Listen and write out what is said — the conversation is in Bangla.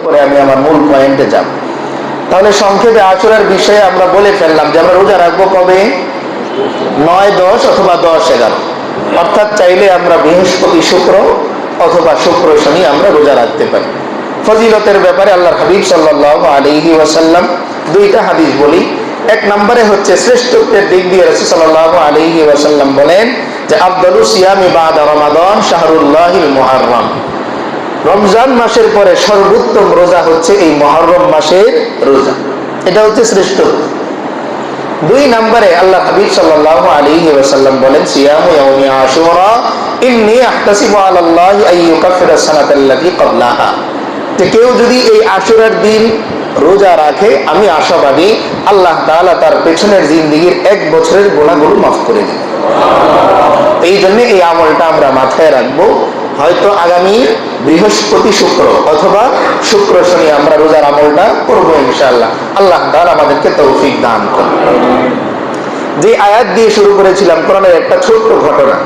পরে আমি আমার মূল পয়েন্টে যাব। তাহলে সংক্ষেপে আশুরার বিষয়ে আমরা বলে ফেললাম যে আমরা রোজা রাখবো কবে? 9, 10 অথবা 10, 11, অর্থাৎ চাইলে আমরা বৃহস্পতি, শুক্র অথবা শুক্র, শনি আমরা রোজা রাখতে পারি। ফজিলতের ব্যাপারে আল্লাহর হাবিব সাল্লাল্লাহু আলাইহি ওয়াসাল্লাম দুইটা হাদিস বলি। এক নম্বরে হচ্ছে শ্রেষ্ঠত্বের দিক দিয়ে রাসূল সাল্লাল্লাহু আলাইহি ওয়াসাল্লাম বলেন যে আফদালুস সিয়ামি বাদা রমাদান শাহরুল্লাহিল মুহাররম, রমজান মাসের পরে সর্বোত্তম রোজা হচ্ছে এই মুহররম মাসের রোজা। এটা হচ্ছে শ্রেষ্ঠত্ব। দুই নম্বরে আল্লাহ হাবিব সাল্লাল্লাহু আলাইহি ওয়াসাল্লাম বলেন সিয়ামু ইয়াউমি আশুরা ইন্নী আহতাসিবু আলাল্লাহি আইয়ুকাফিরা সানাতাল্লাতী ক্বাবলাহা, যে কেউ যদি এই আশুরার দিন রোজা রাখে আমি আশাবাদী আল্লাহ তাআলা তার পেছনের জিন্দেগীর 1 বছরের গুনাহগুলো মাফ করে দিবেন। এই জন্য এই আমলটা আমরা মাথায় রাখবো। হয়তো আগামী বৃহস্পতি, শুক্র অথবা শুক্র, শনি আমরা রোজার আমলটা করবো ইনশাআল্লাহ। আল্লাহ তাআলা আমাদেরকে তৌফিক দান করুন। যে আয়াত দিয়ে শুরু করেছিলাম কোরআনের একটা ছোট্ট ঘটনা,